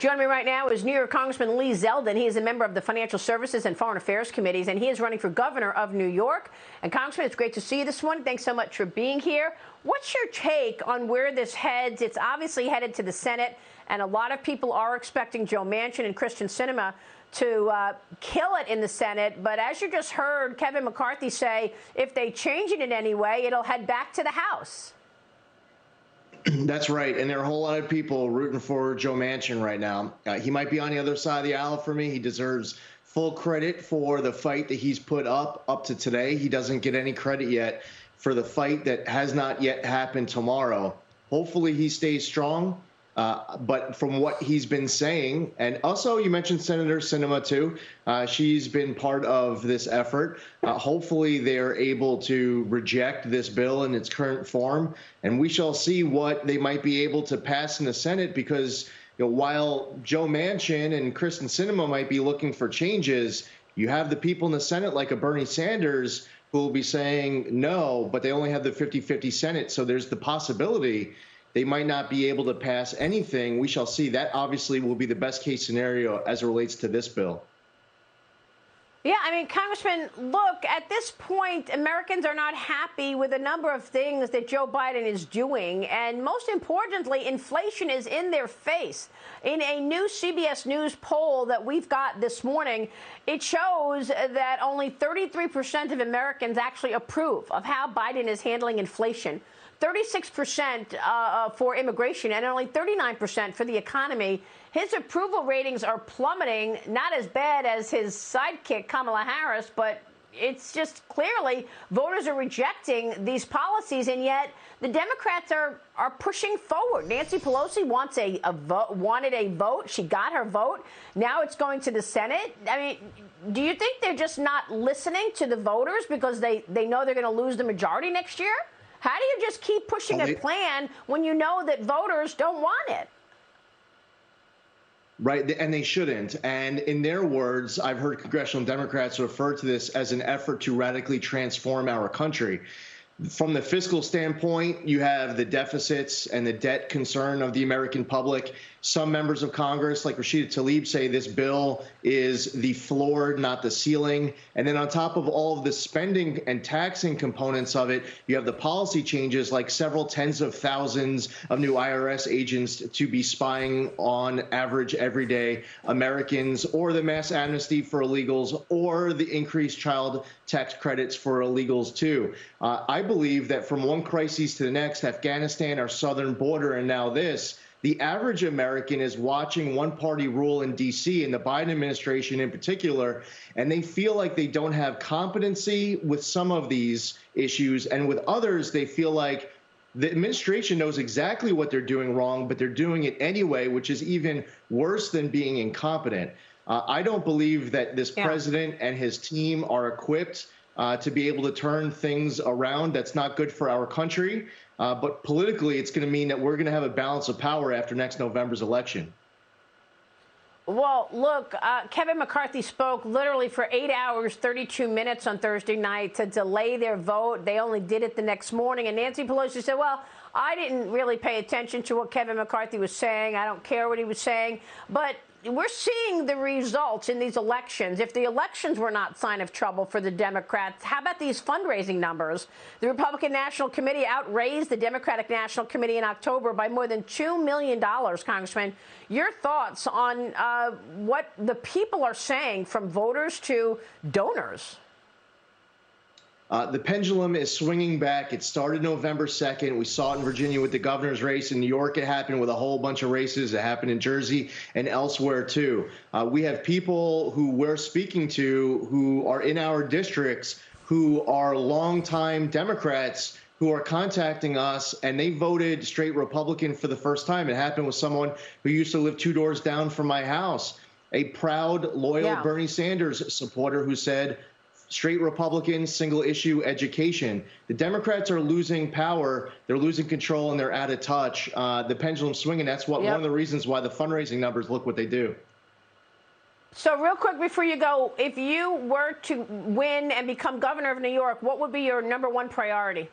Joining me right now is New York Congressman Lee Zeldin. He is a member of the Financial Services and Foreign Affairs Committees, and he is running for governor of New York. And Congressman, it's great to see you this morning. Thanks so much for being here. What's your take on where this heads? It's obviously headed to the Senate, and a lot of people are expecting Joe Manchin and Kyrsten Sinema to kill it in the Senate. But as you just heard Kevin McCarthy say, if they change it in any way, it'll head back to the House. That's right. And there are a whole lot of people rooting for Joe Manchin right now. He might be on the other side of the aisle for me. He deserves full credit for the fight that he's put up to today. He doesn't get any credit yet for the fight that has not yet happened tomorrow. Hopefully he stays strong. But from what he's been saying, and also you mentioned Senator Sinema too, she's been part of this effort. Hopefully they're able to reject this bill in its current form, and we shall see what they might be able to pass in the Senate, because while Joe Manchin and Kyrsten Sinema might be looking for changes, you have the people in the Senate like a Bernie Sanders who will be saying no, but they only have the 50-50 Senate, so there's the possibility they might not be able to pass anything. We shall see. That obviously will be the best case scenario as it relates to this bill. Yeah, I mean, Congressman, look, at this point, Americans are not happy with a number of things that Joe Biden is doing. And most importantly, inflation is in their face. In a new CBS News poll that we've got this morning, it shows that only 33% of Americans actually approve of how Biden is handling inflation. 36% for immigration and only 39% for the economy. His approval ratings are plummeting, not as bad as his sidekick, Kamala Harris, but it's just clearly voters are rejecting these policies, and yet the Democrats are pushing forward. Nancy Pelosi wanted a vote. She got her vote. Now it's going to the Senate. I mean, do you think they're just not listening to the voters because they know they're going to lose the majority next year? How do you just keep pushing a plan when you know that voters don't want it? Right, and they shouldn't. And in their words, I've heard congressional Democrats refer to this as an effort to radically transform our country. From the fiscal standpoint, you have the deficits and the debt concern of the American public. Some members of Congress, like Rashida Tlaib, say this bill is the floor, not the ceiling. And then on top of all of the spending and taxing components of it, you have the policy changes, like several tens of thousands of new IRS agents to be spying on average everyday Americans, or the mass amnesty for illegals, or the increased child tax credits for illegals too. I believe that from one crisis to the next, Afghanistan, our southern border, and now this, the average American is watching one party rule in D.C. and the Biden administration in particular, and they feel like they don't have competency with some of these issues. And with others, they feel like the administration knows exactly what they're doing wrong, but they're doing it anyway, which is even worse than being incompetent. I don't believe that this president and his team are equipped to be able to turn things around. That's not good for our country. But politically, it's going to mean that we're going to have a balance of power after next November's election. Well, look, Kevin McCarthy spoke literally for 8 hours, 32 minutes on Thursday night to delay their vote. They only did it the next morning. And Nancy Pelosi said, well, I didn't really pay attention to what Kevin McCarthy was saying. I don't care what he was saying. But we're seeing the results in these elections. If the elections were not sign of trouble for the Democrats, how about these fundraising numbers? The Republican National Committee outraised the Democratic National Committee in October by more than $2 million, Congressman. Your thoughts on what the people are saying, from voters to donors? The pendulum is swinging back. It started November 2nd. We saw it in Virginia with the governor's race. In New York, it happened with a whole bunch of races. It happened in Jersey and elsewhere, too. We have people who we're speaking to who are in our districts who are longtime Democrats who are contacting us, and they voted straight Republican for the first time. It happened with someone who used to live 2 doors down from my house, a proud, loyal Bernie Sanders supporter who said, straight Republican, single issue education. The Democrats are losing power. They're losing control, and they're out of touch. The pendulum's swinging. That's one of the reasons why the fundraising numbers look what they do. So real quick before you go, if you were to win and become governor of New York, what would be your #1 priority?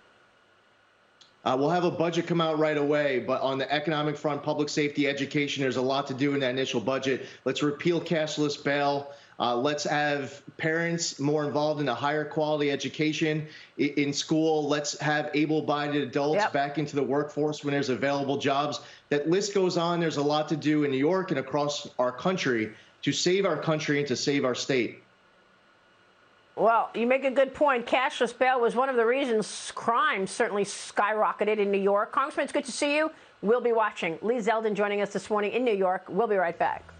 We'll have a budget come out right away, but on the economic front, public safety, education, there's a lot to do in that initial budget. Let's repeal cashless bail. Let's have parents more involved in a higher quality education in school. Let's have able-bodied adults back into the workforce when there's available jobs. That list goes on. There's a lot to do in New York and across our country to save our country and to save our state. Well, you make a good point. Cashless bail was one of the reasons crime certainly skyrocketed in New York. Congressman, it's good to see you. We'll be watching. Lee Zeldin joining us this morning in New York. We'll be right back.